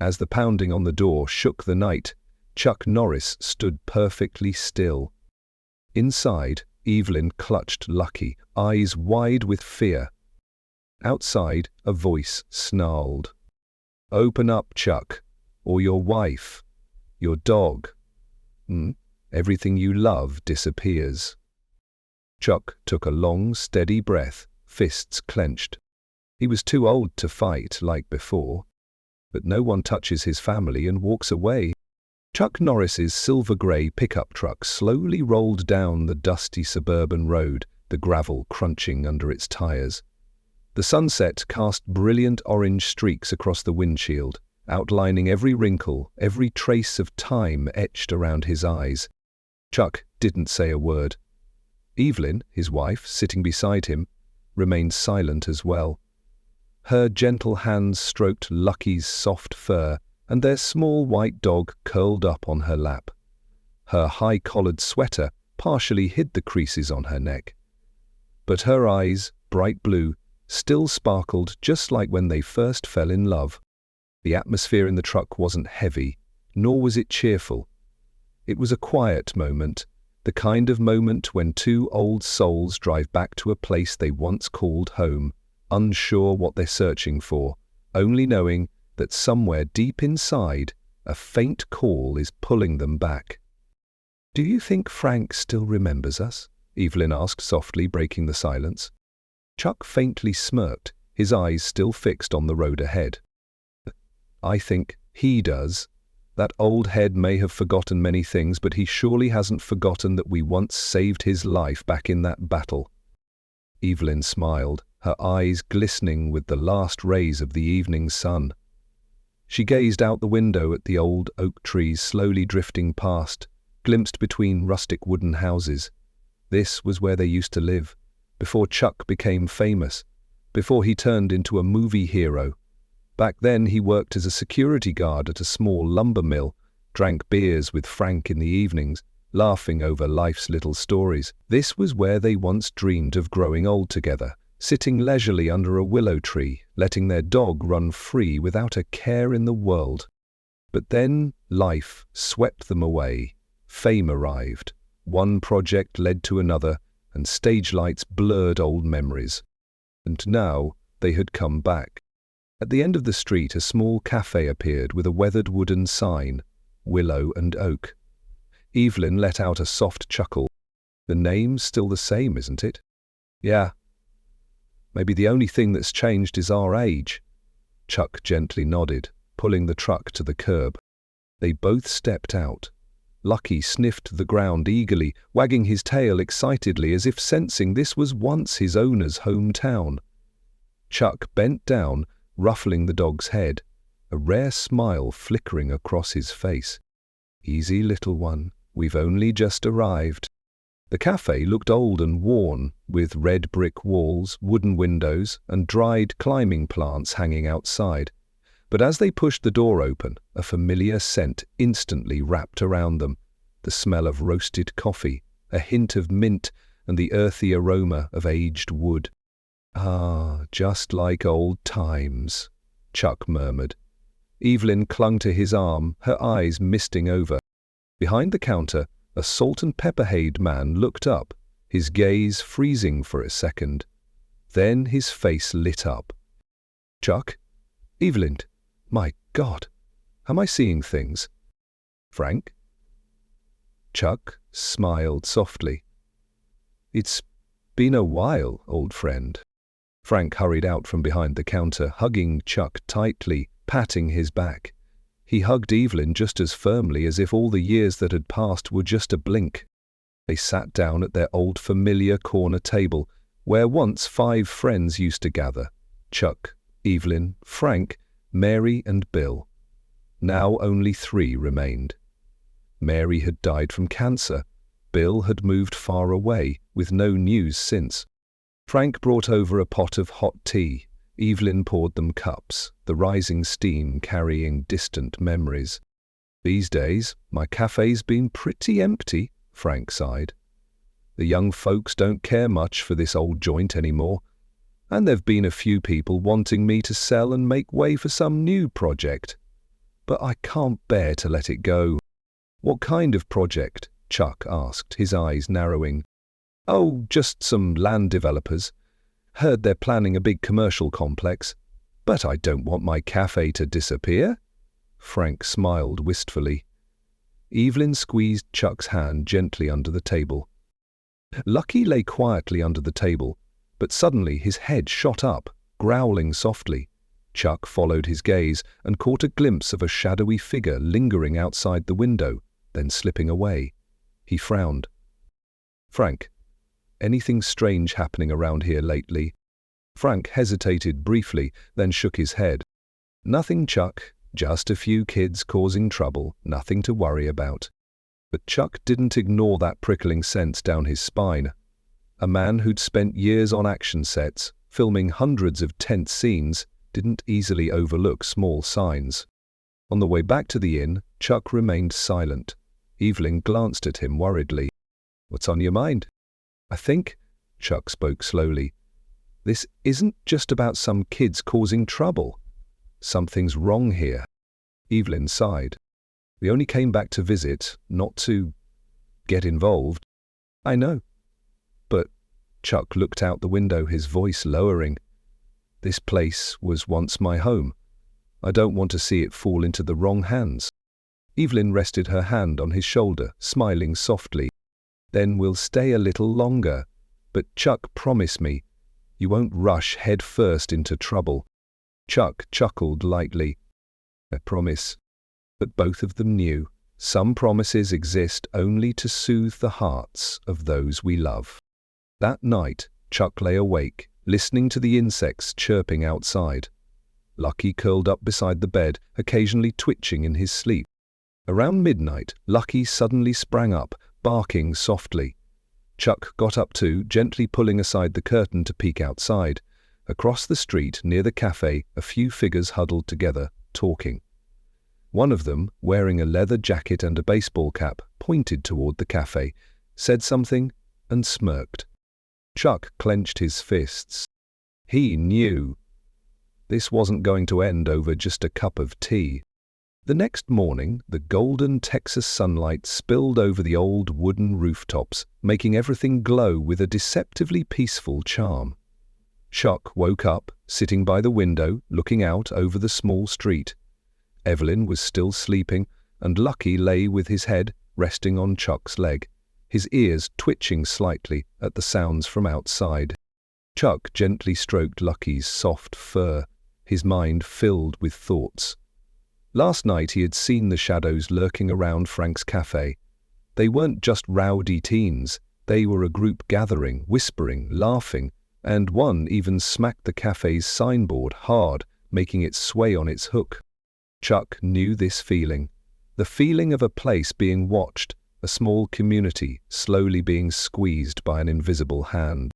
As the pounding on the door shook the night, Chuck Norris stood perfectly still. Inside, Evelyn clutched Lucky, eyes wide with fear. Outside, a voice snarled. "Open up, Chuck, or your wife, your dog. Everything you love disappears." Chuck took a long, steady breath, fists clenched. He was too old to fight like before. But no one touches his family and walks away. Chuck Norris's silver-grey pickup truck slowly rolled down the dusty suburban road, the gravel crunching under its tires. The sunset cast brilliant orange streaks across the windshield, outlining every wrinkle, every trace of time etched around his eyes. Chuck didn't say a word. Evelyn, his wife, sitting beside him, remained silent as well. Her gentle hands stroked Lucky's soft fur, and their small white dog curled up on her lap. Her high-collared sweater partially hid the creases on her neck. But her eyes, bright blue, still sparkled just like when they first fell in love. The atmosphere in the truck wasn't heavy, nor was it cheerful. It was a quiet moment, the kind of moment when two old souls drive back to a place they once called home, unsure what they're searching for, only knowing that somewhere deep inside, a faint call is pulling them back. "Do you think Frank still remembers us?" Evelyn asked softly, breaking the silence. Chuck faintly smirked, his eyes still fixed on the road ahead. "I think he does. That old head may have forgotten many things, but he surely hasn't forgotten that we once saved his life back in that battle." Evelyn smiled, her eyes glistening with the last rays of the evening sun. She gazed out the window at the old oak trees slowly drifting past, glimpsed between rustic wooden houses. This was where they used to live, before Chuck became famous, before he turned into a movie hero. Back then he worked as a security guard at a small lumber mill, drank beers with Frank in the evenings, laughing over life's little stories. This was where they once dreamed of growing old together, sitting leisurely under a willow tree, letting their dog run free without a care in the world. But then life swept them away. Fame arrived. One project led to another, and stage lights blurred old memories. And now they had come back. At the end of the street, a small cafe appeared with a weathered wooden sign, Willow and Oak. Evelyn let out a soft chuckle. "The name's still the same, isn't it?" "Yeah. Maybe the only thing that's changed is our age." Chuck gently nodded, pulling the truck to the curb. They both stepped out. Lucky sniffed the ground eagerly, wagging his tail excitedly as if sensing this was once his owner's hometown. Chuck bent down, ruffling the dog's head, a rare smile flickering across his face. "Easy, little one, we've only just arrived." The cafe looked old and worn, with red brick walls, wooden windows, and dried climbing plants hanging outside. But as they pushed the door open, a familiar scent instantly wrapped around them, the smell of roasted coffee, a hint of mint, and the earthy aroma of aged wood. "Ah, just like old times," Chuck murmured. Evelyn clung to his arm, her eyes misting over. Behind the counter, a salt-and-pepper-hayed man looked up, his gaze freezing for a second. Then his face lit up. "Chuck? Evelyn? My God! Am I seeing things? Frank?" Chuck smiled softly. "It's been a while, old friend." Frank hurried out from behind the counter, hugging Chuck tightly, patting his back. He hugged Evelyn just as firmly as if all the years that had passed were just a blink. They sat down at their old familiar corner table, where once 5 friends used to gather: Chuck, Evelyn, Frank, Mary and Bill. Now only 3 remained. Mary had died from cancer. Bill had moved far away, with no news since. Frank brought over a pot of hot tea. Evelyn poured them cups, the rising steam carrying distant memories. "These days, my cafe's been pretty empty," Frank sighed. "The young folks don't care much for this old joint anymore, and there've been a few people wanting me to sell and make way for some new project." but I can't bear to let it go." "What kind of project?" Chuck asked, his eyes narrowing. "Oh, just some land developers. Heard they're planning a big commercial complex. But I don't want my cafe to disappear." Frank smiled wistfully. Evelyn squeezed Chuck's hand gently under the table. Lucky lay quietly under the table, but suddenly his head shot up, growling softly. Chuck followed his gaze and caught a glimpse of a shadowy figure lingering outside the window, then slipping away. He frowned. "Frank, anything strange happening around here lately?" Frank hesitated briefly, then shook his head. "Nothing, Chuck. Just a few kids causing trouble. Nothing to worry about." But Chuck didn't ignore that prickling sense down his spine. A man who'd spent years on action sets, filming hundreds of tense scenes, didn't easily overlook small signs. On the way back to the inn, Chuck remained silent. Evelyn glanced at him worriedly. "What's on your mind?" "I think," Chuck spoke slowly, "this isn't just about some kids causing trouble. Something's wrong here." Evelyn sighed. "We only came back to visit, not to get involved." "I know. But," Chuck looked out the window, his voice lowering, "this place was once my home. I don't want to see it fall into the wrong hands." Evelyn rested her hand on his shoulder, smiling softly. "Then we'll stay a little longer. But Chuck, promise me, you won't rush head first into trouble." Chuck chuckled lightly. "I promise." But both of them knew some promises exist only to soothe the hearts of those we love. That night, Chuck lay awake, listening to the insects chirping outside. Lucky curled up beside the bed, occasionally twitching in his sleep. Around midnight, Lucky suddenly sprang up, barking softly. Chuck got up too, gently pulling aside the curtain to peek outside. Across the street, near the cafe, a few figures huddled together, talking. One of them, wearing a leather jacket and a baseball cap, pointed toward the cafe, said something, and smirked. Chuck clenched his fists. He knew. This wasn't going to end over just a cup of tea. The next morning, the golden Texas sunlight spilled over the old wooden rooftops, making everything glow with a deceptively peaceful charm. Chuck woke up, sitting by the window, looking out over the small street. Evelyn was still sleeping, and Lucky lay with his head resting on Chuck's leg, his ears twitching slightly at the sounds from outside. Chuck gently stroked Lucky's soft fur, his mind filled with thoughts. Last night he had seen the shadows lurking around Frank's cafe. They weren't just rowdy teens, they were a group gathering, whispering, laughing, and one even smacked the cafe's signboard hard, making it sway on its hook. Chuck knew this feeling, the feeling of a place being watched, a small community slowly being squeezed by an invisible hand.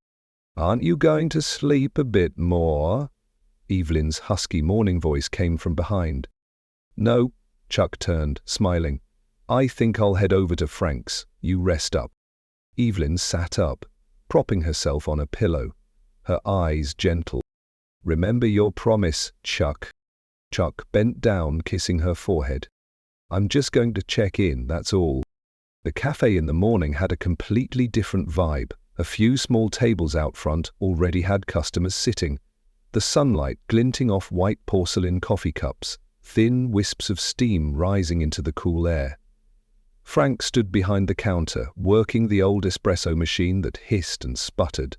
"Aren't you going to sleep a bit more?" Evelyn's husky morning voice came from behind. "No," Chuck turned, smiling. "I think I'll head over to Frank's. You rest up." Evelyn sat up, propping herself on a pillow, her eyes gentle. "Remember your promise, Chuck." Chuck bent down, kissing her forehead. "I'm just going to check in, that's all." The cafe in the morning had a completely different vibe. A few small tables out front already had customers sitting, the sunlight glinting off white porcelain coffee cups, thin wisps of steam rising into the cool air. Frank stood behind the counter, working the old espresso machine that hissed and sputtered.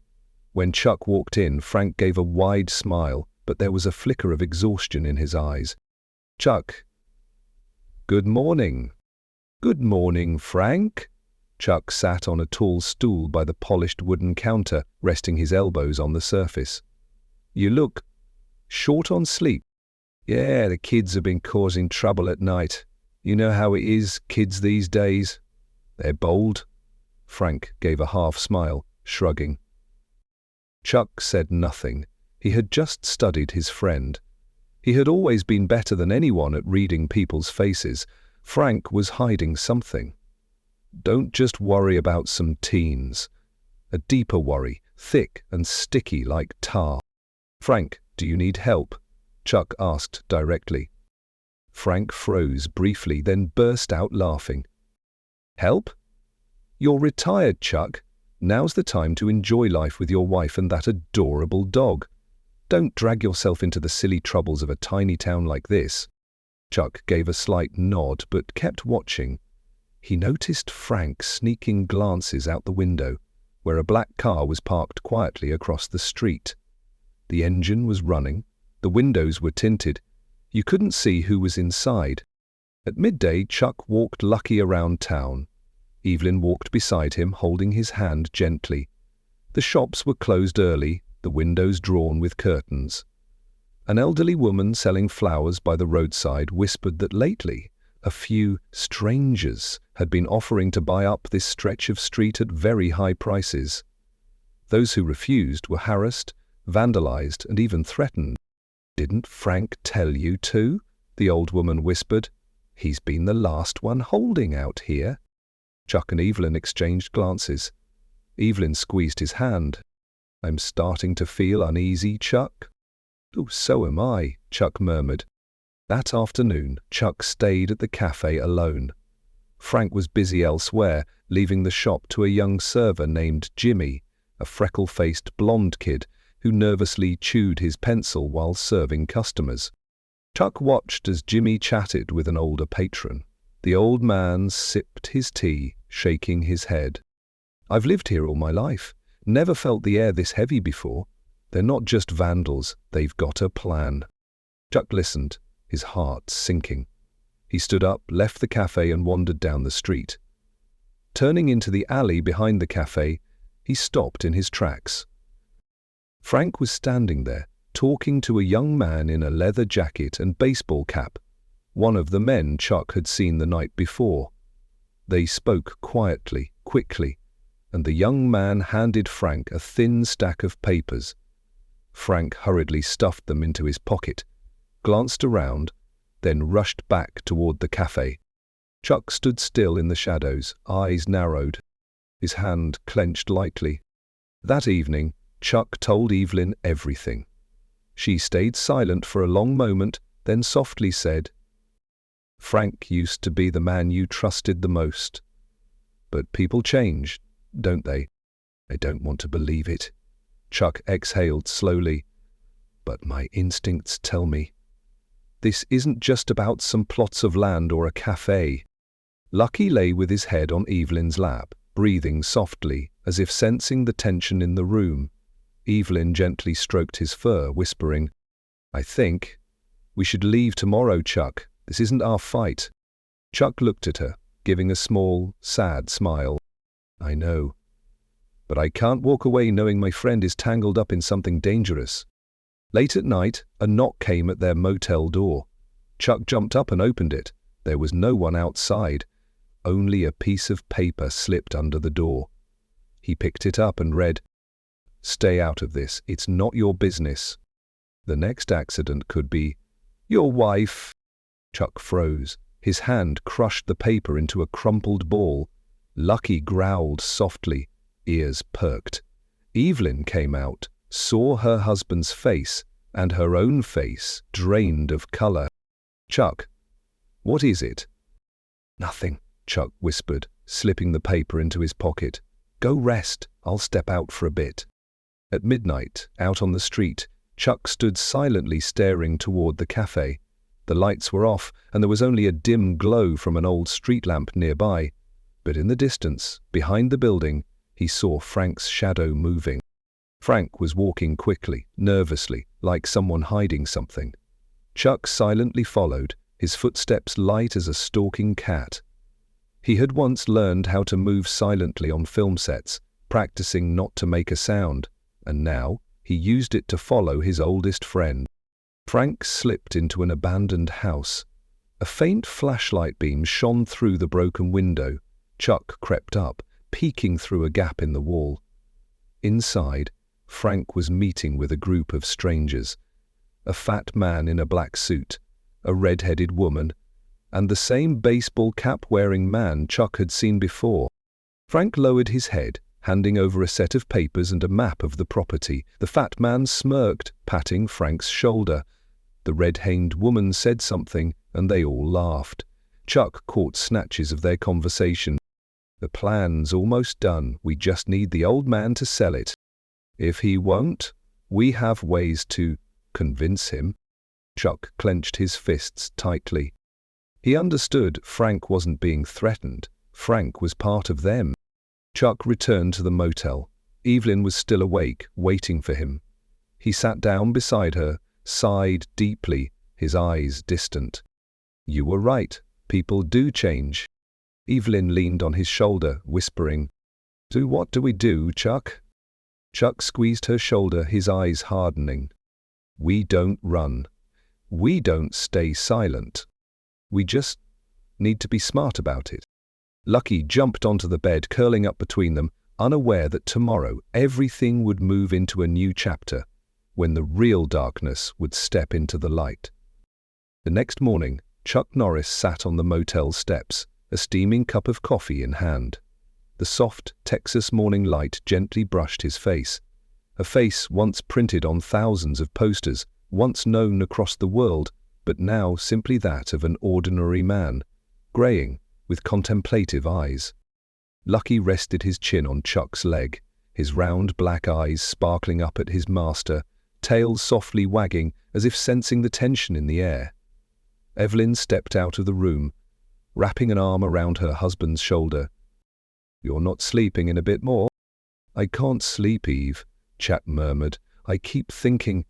When Chuck walked in, Frank gave a wide smile, but there was a flicker of exhaustion in his eyes. "Chuck." "Good morning." "Good morning, Frank." Chuck sat on a tall stool by the polished wooden counter, resting his elbows on the surface. "You look short on sleep." "Yeah, the kids have been causing trouble at night. You know how it is, kids these days. They're bold." Frank gave a half smile, shrugging. Chuck said nothing. He had just studied his friend. He had always been better than anyone at reading people's faces. Frank was hiding something. Don't just worry about some teens. A deeper worry, thick and sticky like tar. "Frank, do you need help?" Chuck asked directly. Frank froze briefly, then burst out laughing. Help? You're retired, Chuck. Now's the time to enjoy life with your wife and that adorable dog. Don't drag yourself into the silly troubles of a tiny town like this. Chuck gave a slight nod but kept watching. He noticed Frank sneaking glances out the window, where a black car was parked quietly across the street. The engine was running, the windows were tinted. You couldn't see who was inside. At midday, Chuck walked Lucky around town. Evelyn walked beside him, holding his hand gently. The shops were closed early, the windows drawn with curtains. An elderly woman selling flowers by the roadside whispered that lately a few strangers had been offering to buy up this stretch of street at very high prices. Those who refused were harassed, vandalized, and even threatened. "Didn't Frank tell you to?" the old woman whispered. "He's been the last one holding out here." Chuck and Evelyn exchanged glances. Evelyn squeezed his hand. "I'm starting to feel uneasy, Chuck." "Oh, so am I," Chuck murmured. That afternoon, Chuck stayed at the cafe alone. Frank was busy elsewhere, leaving the shop to a young server named Jimmy, a freckle-faced blonde kid who nervously chewed his pencil while serving customers. Chuck watched as Jimmy chatted with an older patron. The old man sipped his tea, shaking his head. "I've lived here all my life. Never felt the air this heavy before. They're not just vandals, they've got a plan." Chuck listened, his heart sinking. He stood up, left the cafe and wandered down the street. Turning into the alley behind the cafe, he stopped in his tracks. Frank was standing there, talking to a young man in a leather jacket and baseball cap, one of the men Chuck had seen the night before. They spoke quietly, quickly, and the young man handed Frank a thin stack of papers. Frank hurriedly stuffed them into his pocket, glanced around, then rushed back toward the cafe. Chuck stood still in the shadows, eyes narrowed, his hand clenched lightly. That evening, Chuck told Evelyn everything. She stayed silent for a long moment, then softly said, "Frank used to be the man you trusted the most. But people change, don't they?" "I don't want to believe it." Chuck exhaled slowly. "But my instincts tell me. This isn't just about some plots of land or a cafe." Lucky lay with his head on Evelyn's lap, breathing softly, as if sensing the tension in the room. Evelyn gently stroked his fur, whispering, "I think we should leave tomorrow, Chuck. This isn't our fight." Chuck looked at her, giving a small, sad smile. "I know. But I can't walk away knowing my friend is tangled up in something dangerous." Late at night, a knock came at their motel door. Chuck jumped up and opened it. There was no one outside. Only a piece of paper slipped under the door. He picked it up and read, "Stay out of this. It's not your business. The next accident could be your wife." Chuck froze. His hand crushed the paper into a crumpled ball. Lucky growled softly, ears perked. Evelyn came out, saw her husband's face, and her own face drained of color. "Chuck, what is it?" "Nothing," Chuck whispered, slipping the paper into his pocket. "Go rest. I'll step out for a bit." At midnight, out on the street, Chuck stood silently staring toward the cafe. The lights were off, and there was only a dim glow from an old street lamp nearby. But in the distance, behind the building, he saw Frank's shadow moving. Frank was walking quickly, nervously, like someone hiding something. Chuck silently followed, his footsteps light as a stalking cat. He had once learned how to move silently on film sets, practicing not to make a sound, and now he used it to follow his oldest friend. Frank slipped into an abandoned house. A faint flashlight beam shone through the broken window. Chuck crept up, peeking through a gap in the wall. Inside, Frank was meeting with a group of strangers. A fat man in a black suit, a red-headed woman, and the same baseball cap-wearing man Chuck had seen before. Frank lowered his head, handing over a set of papers and a map of the property. The fat man smirked, patting Frank's shoulder. The red-hained woman said something, and they all laughed. Chuck caught snatches of their conversation. The plan's almost done. We just need the old man to sell it. If he won't, we have ways to convince him. Chuck clenched his fists tightly. He understood Frank wasn't being threatened. Frank was part of them. Chuck returned to the motel. Evelyn was still awake, waiting for him. He sat down beside her, sighed deeply, his eyes distant. You were right. People do change. Evelyn leaned on his shoulder, whispering, "So what do we do, Chuck?" Chuck squeezed her shoulder, his eyes hardening. We don't run. We don't stay silent. We just need to be smart about it. Lucky jumped onto the bed, curling up between them, unaware that tomorrow everything would move into a new chapter, when the real darkness would step into the light. The next morning, Chuck Norris sat on the motel steps, a steaming cup of coffee in hand. The soft Texas morning light gently brushed his face, a face once printed on thousands of posters, once known across the world, but now simply that of an ordinary man, graying, with contemplative eyes. Lucky rested his chin on Chuck's leg, his round black eyes sparkling up at his master, tail softly wagging as if sensing the tension in the air. Evelyn stepped out of the room, wrapping an arm around her husband's shoulder. "You're not sleeping in a bit more?" "I can't sleep, Eve," Chuck murmured. "I keep thinking,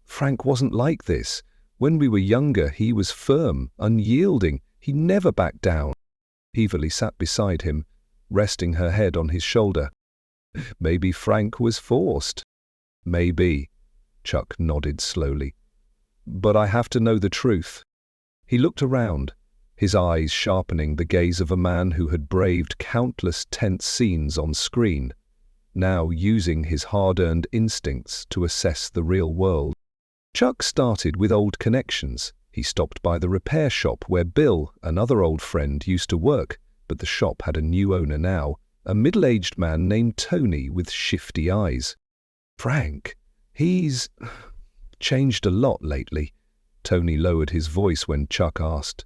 Frank wasn't like this. When we were younger, he was firm, unyielding. He never backed down." Evelyn sat beside him, resting her head on his shoulder. "Maybe Frank was forced." "Maybe," Chuck nodded slowly. "But I have to know the truth." He looked around, his eyes sharpening the gaze of a man who had braved countless tense scenes on screen, now using his hard-earned instincts to assess the real world. Chuck started with old connections. He stopped by the repair shop where Bill, another old friend, used to work, but the shop had a new owner now, a middle-aged man named Tony with shifty eyes. "Frank, he's changed a lot lately." Tony lowered his voice when Chuck asked.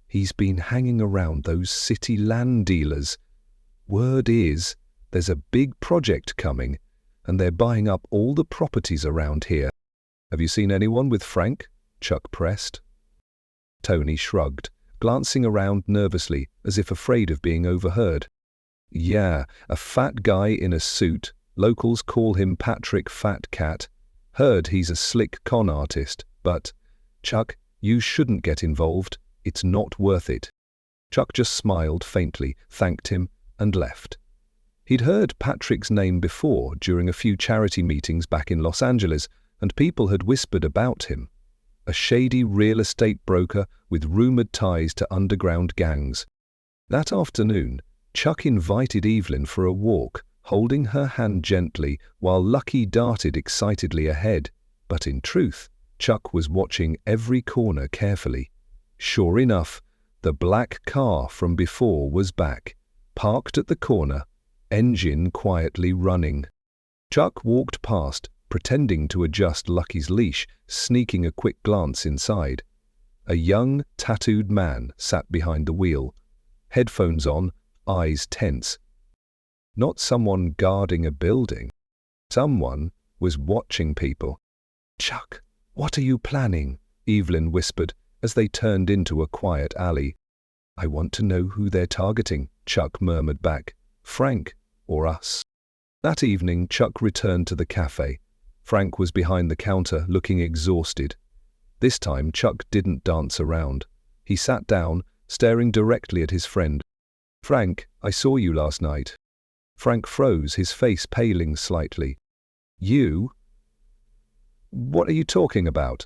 "He's been hanging around those city land dealers. Word is, there's a big project coming, and they're buying up all the properties around here." "Have you seen anyone with Frank?" Chuck pressed. Tony shrugged, glancing around nervously, as if afraid of being overheard. "Yeah, a fat guy in a suit. Locals call him Patrick Fat Cat. Heard he's a slick con artist, but, Chuck, you shouldn't get involved. It's not worth it." Chuck just smiled faintly, thanked him, and left. He'd heard Patrick's name before during a few charity meetings back in Los Angeles, and people had whispered about him. A shady real estate broker with rumored ties to underground gangs. That afternoon, Chuck invited Evelyn for a walk, holding her hand gently while Lucky darted excitedly ahead. But in truth, Chuck was watching every corner carefully. Sure enough, the black car from before was back, parked at the corner, engine quietly running. Chuck walked past, pretending to adjust Lucky's leash, sneaking a quick glance inside. A young, tattooed man sat behind the wheel, headphones on, eyes tense. Not someone guarding a building. Someone was watching people. "Chuck, what are you planning?" Evelyn whispered as they turned into a quiet alley. "I want to know who they're targeting," Chuck murmured back. "Frank or us?" That evening, Chuck returned to the cafe. Frank was behind the counter, looking exhausted. This time, Chuck didn't dance around. He sat down, staring directly at his friend. "Frank, I saw you last night." Frank froze, his face paling slightly. "You? What are you talking about?"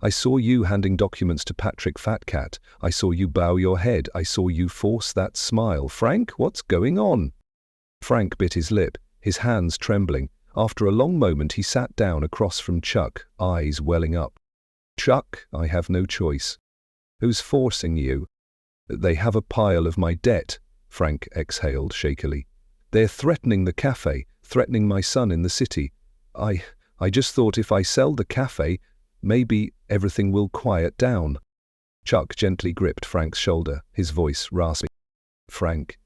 "I saw you handing documents to Patrick Fat Cat. I saw you bow your head. I saw you force that smile. Frank, what's going on?" Frank bit his lip, his hands trembling. After a long moment, he sat down across from Chuck, eyes welling up. "Chuck, I have no choice." "Who's forcing you?" "They have a pile of my debt," Frank exhaled shakily. "They're threatening the cafe, threatening my son in the city. I just thought if I sell the cafe, maybe everything will quiet down." Chuck gently gripped Frank's shoulder, his voice rasping. "Frank,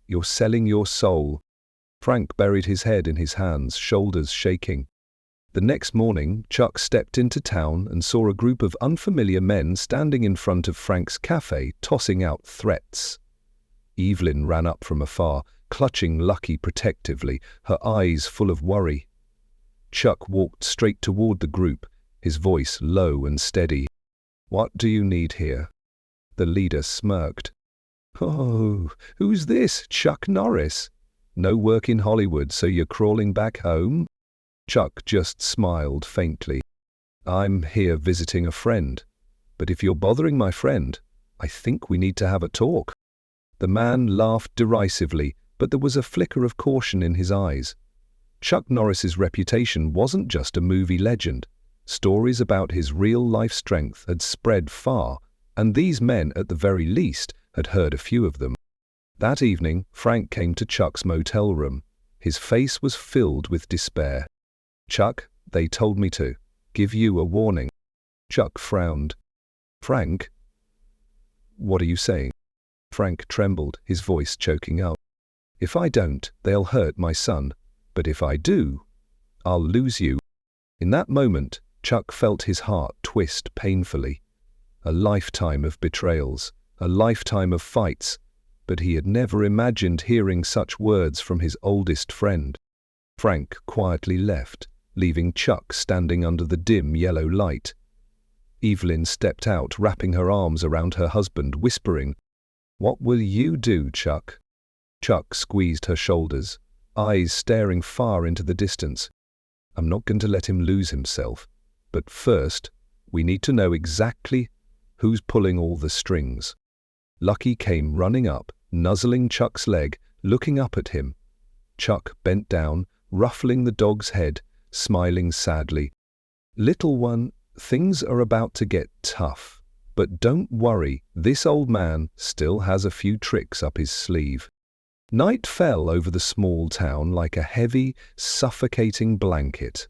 you're selling your soul." Frank buried his head in his hands, shoulders shaking. The next morning, Chuck stepped into town and saw a group of unfamiliar men standing in front of Frank's cafe, tossing out threats. Evelyn ran up from afar, clutching Lucky protectively, her eyes full of worry. Chuck walked straight toward the group, his voice low and steady. "What do you need here?" The leader smirked. "Oh, who's this? Chuck Norris? No work in Hollywood, so you're crawling back home?" Chuck just smiled faintly. "I'm here visiting a friend, but if you're bothering my friend, I think we need to have a talk." The man laughed derisively, but there was a flicker of caution in his eyes. Chuck Norris's reputation wasn't just a movie legend. Stories about his real-life strength had spread far, and these men, at the very least, had heard a few of them. That evening, Frank came to Chuck's motel room. His face was filled with despair. "Chuck, they told me to give you a warning." Chuck frowned. "Frank, what are you saying?" Frank trembled, his voice choking up. "If I don't, they'll hurt my son. But if I do, I'll lose you." In that moment, Chuck felt his heart twist painfully. A lifetime of betrayals, a lifetime of fights, but he had never imagined hearing such words from his oldest friend. Frank quietly left, leaving Chuck standing under the dim yellow light. Evelyn stepped out, wrapping her arms around her husband, whispering, "What will you do, Chuck?" Chuck squeezed her shoulders, eyes staring far into the distance. "I'm not going to let him lose himself, but first, we need to know exactly who's pulling all the strings." Lucky came running up, nuzzling Chuck's leg, looking up at him. Chuck bent down, ruffling the dog's head, smiling sadly. "Little one, things are about to get tough, but don't worry, this old man still has a few tricks up his sleeve." Night fell over the small town like a heavy, suffocating blanket.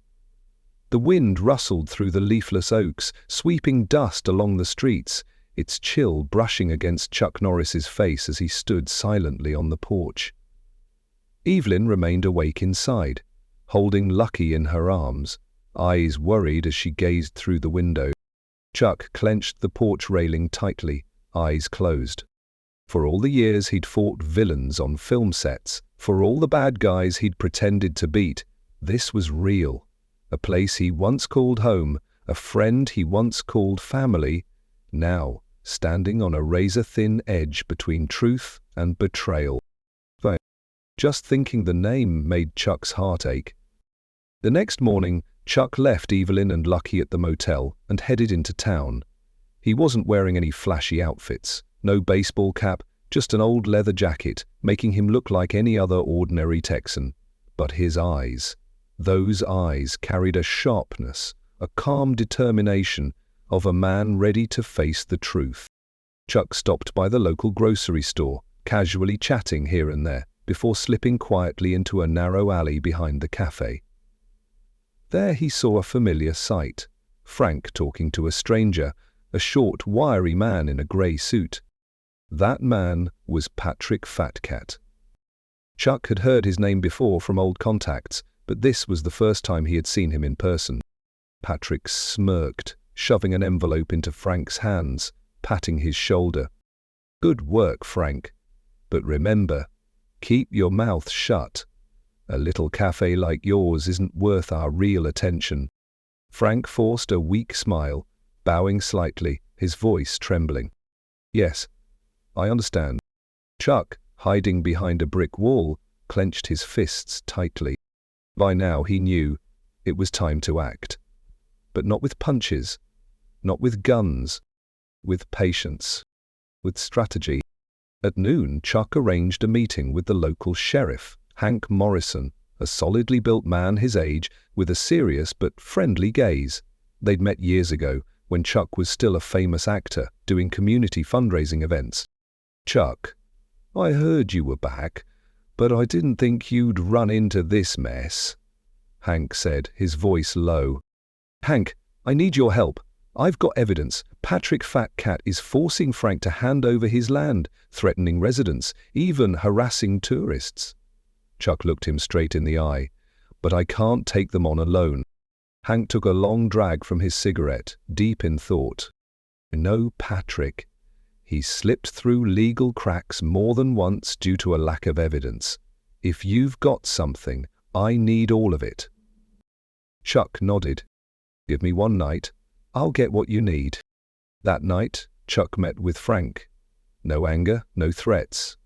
The wind rustled through the leafless oaks, sweeping dust along the streets, its chill brushing against Chuck Norris's face as he stood silently on the porch. Evelyn remained awake inside, holding Lucky in her arms, eyes worried as she gazed through the window. Chuck clenched the porch railing tightly, eyes closed. For all the years he'd fought villains on film sets, for all the bad guys he'd pretended to beat, this was real. A place he once called home, a friend he once called family, now standing on a razor-thin edge between truth and betrayal. But just thinking the name made Chuck's heart ache. The next morning, Chuck left Evelyn and Lucky at the motel and headed into town. He wasn't wearing any flashy outfits, no baseball cap, just an old leather jacket, making him look like any other ordinary Texan. But his eyes, those eyes carried a sharpness, a calm determination of a man ready to face the truth. Chuck stopped by the local grocery store, casually chatting here and there, before slipping quietly into a narrow alley behind the cafe. There he saw a familiar sight, Frank talking to a stranger, a short, wiry man in a grey suit. That man was Patrick Fatcat. Chuck had heard his name before from old contacts, but this was the first time he had seen him in person. Patrick smirked, shoving an envelope into Frank's hands, patting his shoulder. "Good work, Frank. But remember, keep your mouth shut. A little cafe like yours isn't worth our real attention." Frank forced a weak smile, bowing slightly, his voice trembling. "Yes, I understand." Chuck, hiding behind a brick wall, clenched his fists tightly. By now he knew it was time to act. But not with punches, not with guns, with patience, with strategy. At noon, Chuck arranged a meeting with the local sheriff, Hank Morrison, a solidly built man his age with a serious but friendly gaze. They'd met years ago, when Chuck was still a famous actor doing community fundraising events. "Chuck, I heard you were back, but I didn't think you'd run into this mess," Hank said, his voice low. "Hank, I need your help. I've got evidence. Patrick Fat Cat is forcing Frank to hand over his land, threatening residents, even harassing tourists. Chuck looked him straight in the eye. But I can't take them on alone. Hank took a long drag from his cigarette, deep in thought. No, Patrick. He's slipped through legal cracks more than once due to a lack of evidence. If you've got something, I need all of it. Chuck nodded. Give me one night. I'll get what you need. That night, Chuck met with Frank. No anger, no threats.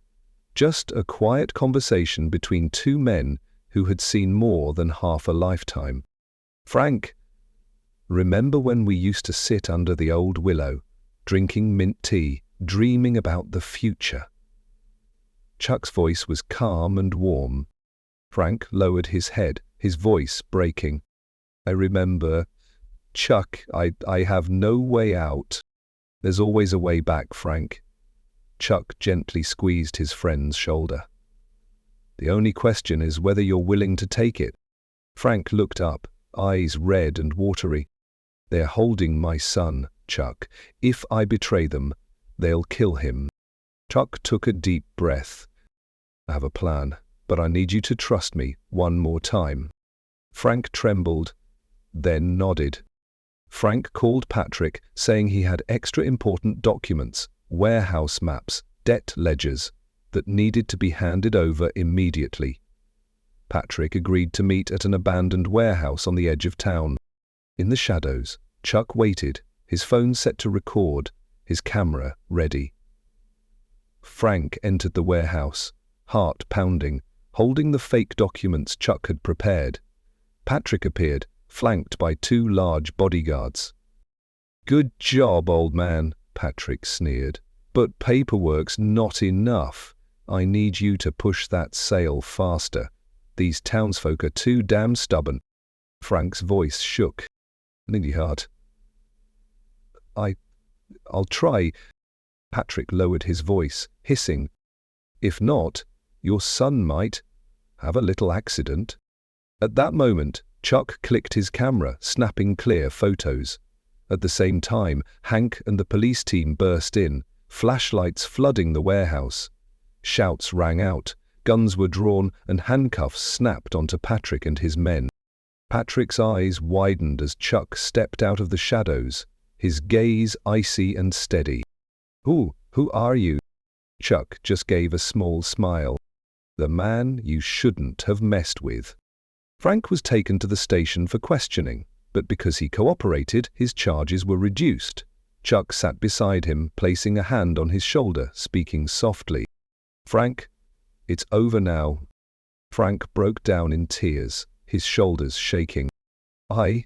Just a quiet conversation between two men who had seen more than half a lifetime. Frank, remember when we used to sit under the old willow, drinking mint tea, dreaming about the future? Chuck's voice was calm and warm. Frank lowered his head, his voice breaking. I remember. Chuck, I have no way out. There's always a way back, Frank. Chuck gently squeezed his friend's shoulder. The only question is whether you're willing to take it. Frank looked up, eyes red and watery. They're holding my son, Chuck. If I betray them, they'll kill him. Chuck took a deep breath. I have a plan, but I need you to trust me one more time. Frank trembled, then nodded. Frank called Patrick, saying he had extra important documents, warehouse maps, debt ledgers, that needed to be handed over immediately. Patrick agreed to meet at an abandoned warehouse on the edge of town. In the shadows, Chuck waited, his phone set to record, his camera ready. Frank entered the warehouse, heart pounding, holding the fake documents Chuck had prepared. Patrick appeared, flanked by two large bodyguards. Good job, old man, Patrick sneered. But paperwork's not enough. I need you to push that sale faster. These townsfolk are too damn stubborn. Frank's voice shook. Nearly hard. I'll try. Patrick lowered his voice, hissing. If not, your son might have a little accident. At that moment, Chuck clicked his camera, snapping clear photos. At the same time, Hank and the police team burst in, flashlights flooding the warehouse. Shouts rang out, guns were drawn, and handcuffs snapped onto Patrick and his men. Patrick's eyes widened as Chuck stepped out of the shadows, his gaze icy and steady. Who are you? Chuck just gave a small smile. The man you shouldn't have messed with. Frank was taken to the station for questioning, but because he cooperated, his charges were reduced. Chuck sat beside him, placing a hand on his shoulder, speaking softly. Frank, it's over now. Frank broke down in tears, his shoulders shaking. I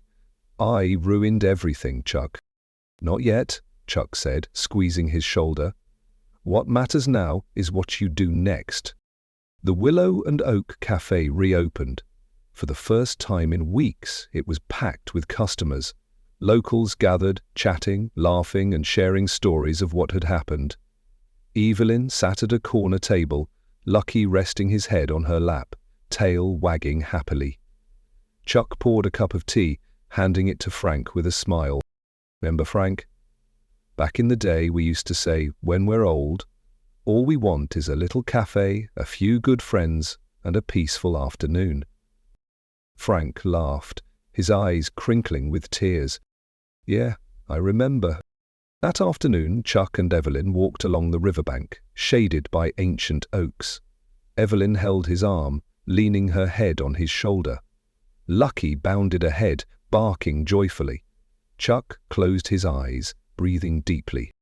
ruined everything, Chuck. Not yet, Chuck said, squeezing his shoulder. What matters now is what you do next. The Willow and Oak Cafe reopened. For the first time in weeks, it was packed with customers. Locals gathered, chatting, laughing, and sharing stories of what had happened. Evelyn sat at a corner table, Lucky resting his head on her lap, tail wagging happily. Chuck poured a cup of tea, handing it to Frank with a smile. Remember, Frank? Back in the day, we used to say, when we're old, all we want is a little cafe, a few good friends, and a peaceful afternoon. Frank laughed, his eyes crinkling with tears. Yeah, I remember. That afternoon, Chuck and Evelyn walked along the riverbank, shaded by ancient oaks. Evelyn held his arm, leaning her head on his shoulder. Lucky bounded ahead, barking joyfully. Chuck closed his eyes, breathing deeply.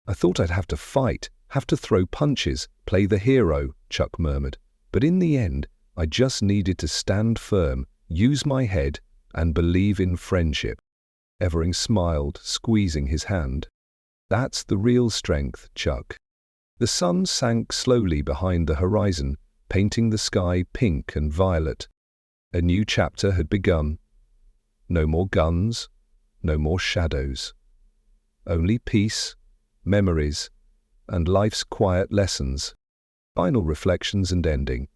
I thought I'd have to fight, have to throw punches, play the hero, Chuck murmured. But in the end, I just needed to stand firm, use my head, and believe in friendship. Evelyn smiled, squeezing his hand. That's the real strength, Chuck. The sun sank slowly behind the horizon, painting the sky pink and violet. A new chapter had begun. No more guns, no more shadows. Only peace, memories, and life's quiet lessons. Final reflections and ending.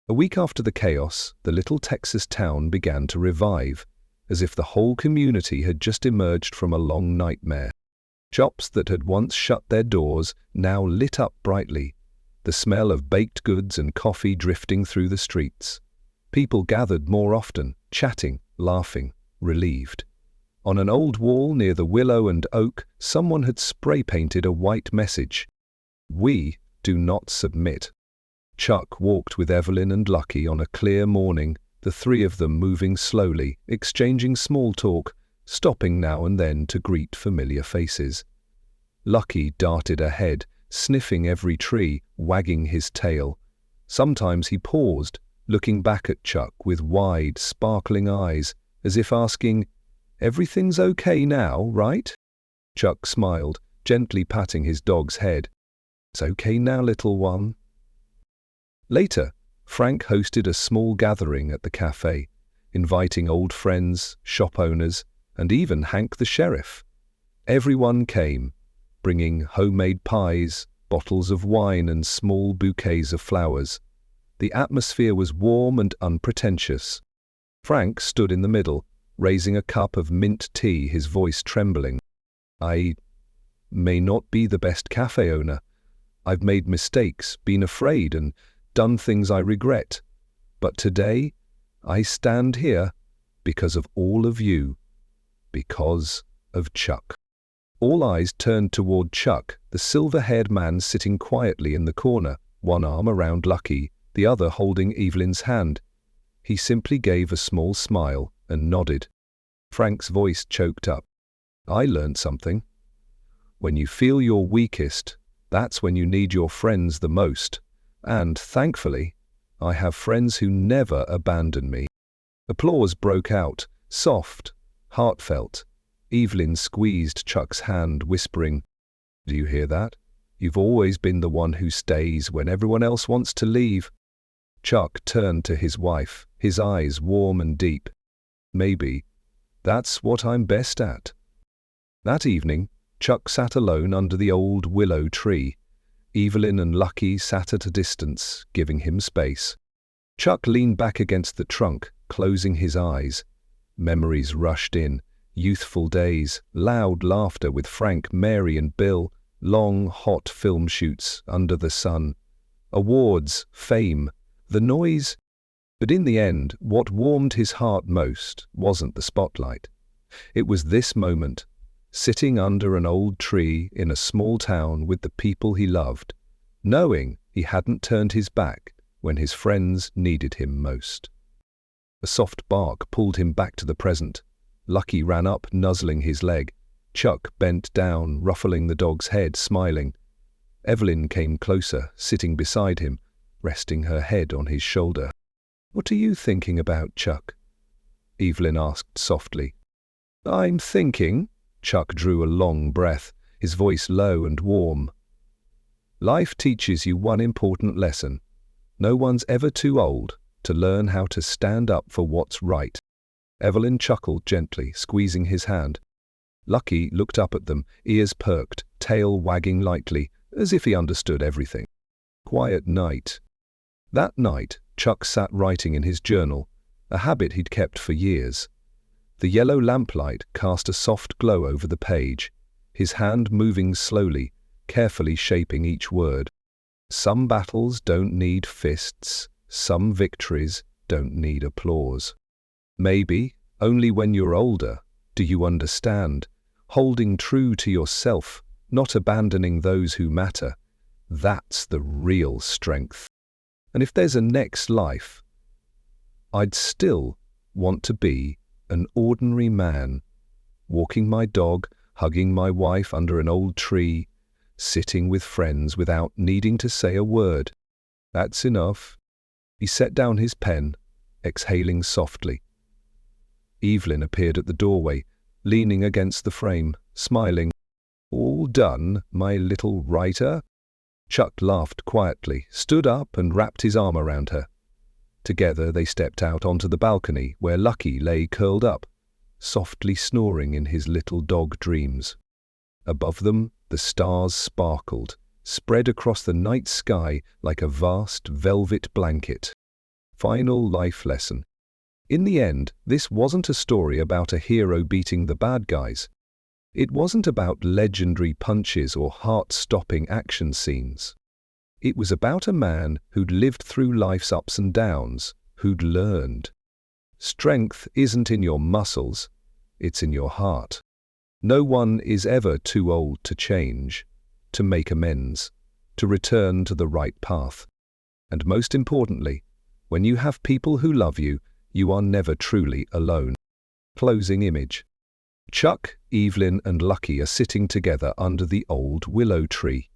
A week after the chaos, the little Texas town began to revive. as if the whole community had just emerged from a long nightmare. Shops that had once shut their doors now lit up brightly, the smell of baked goods and coffee drifting through the streets. People gathered more often, chatting, laughing, relieved. On an old wall near the willow and oak, someone had spray-painted a white message: "We do not submit." Chuck walked with Evelyn and Lucky on a clear morning, the three of them moving slowly, exchanging small talk, stopping now and then to greet familiar faces. Lucky darted ahead, sniffing every tree, wagging his tail. Sometimes he paused, looking back at Chuck with wide, sparkling eyes, as if asking, "Everything's okay now, right?" Chuck smiled, gently patting his dog's head. "It's okay now, little one." Later, Frank hosted a small gathering at the cafe, inviting old friends, shop owners, and even Hank the sheriff. Everyone came, bringing homemade pies, bottles of wine, and small bouquets of flowers. The atmosphere was warm and unpretentious. Frank stood in the middle, raising a cup of mint tea, his voice trembling. "I may not be the best cafe owner. I've made mistakes, been afraid, and done things I regret. But today, I stand here because of all of you. Because of Chuck." All eyes turned toward Chuck, the silver-haired man sitting quietly in the corner, one arm around Lucky, the other holding Evelyn's hand. He simply gave a small smile and nodded. Frank's voice choked up. "I learned something. When you feel your weakest, that's when you need your friends the most. And, thankfully, I have friends who never abandon me." Applause broke out, soft, heartfelt. Evelyn squeezed Chuck's hand, whispering, "Do you hear that? You've always been the one who stays when everyone else wants to leave." Chuck turned to his wife, his eyes warm and deep. "Maybe that's what I'm best at." That evening, Chuck sat alone under the old willow tree. Evelyn and Lucky sat at a distance, giving him space. Chuck leaned back against the trunk, closing his eyes. Memories rushed in. Youthful days, loud laughter with Frank, Mary, and Bill, long, hot film shoots under the sun. Awards, fame, the noise. But in the end, what warmed his heart most wasn't the spotlight. It was this moment, sitting under an old tree in a small town with the people he loved, knowing he hadn't turned his back when his friends needed him most. A soft bark pulled him back to the present. Lucky ran up, nuzzling his leg. Chuck bent down, ruffling the dog's head, smiling. Evelyn came closer, sitting beside him, resting her head on his shoulder. "What are you thinking about, Chuck?" Evelyn asked softly. "I'm thinking," Chuck drew a long breath, his voice low and warm. "Life teaches you one important lesson. No one's ever too old to learn how to stand up for what's right." Evelyn chuckled gently, squeezing his hand. Lucky looked up at them, ears perked, tail wagging lightly, as if he understood everything. Quiet night. That night, Chuck sat writing in his journal, a habit he'd kept for years. The yellow lamplight cast a soft glow over the page, his hand moving slowly, carefully shaping each word. Some battles don't need fists, some victories don't need applause. Maybe, only when you're older, do you understand, holding true to yourself, not abandoning those who matter. That's the real strength. And if there's a next life, I'd still want to be an ordinary man, walking my dog, hugging my wife under an old tree, sitting with friends without needing to say a word. That's enough. He set down his pen, exhaling softly. Evelyn appeared at the doorway, leaning against the frame, smiling. "All done, my little writer?" Chuck laughed quietly, stood up and wrapped his arm around her. Together they stepped out onto the balcony where Lucky lay curled up, softly snoring in his little dog dreams. Above them, the stars sparkled, spread across the night sky like a vast velvet blanket. Final life lesson. In the end, this wasn't a story about a hero beating the bad guys. It wasn't about legendary punches or heart-stopping action scenes. It was about a man who'd lived through life's ups and downs, who'd learned. Strength isn't in your muscles, it's in your heart. No one is ever too old to change, to make amends, to return to the right path. And most importantly, when you have people who love you, you are never truly alone. Closing image. Chuck, Evelyn, and Lucky are sitting together under the old willow tree.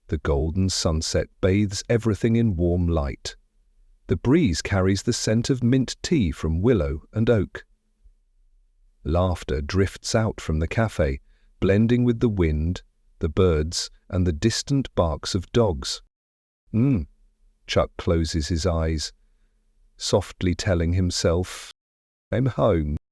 The golden sunset bathes everything in warm light. The breeze carries the scent of mint tea from willow and oak. Laughter drifts out from the cafe, blending with the wind, the birds, and the distant barks of dogs. Chuck closes his eyes, softly telling himself, "I'm home."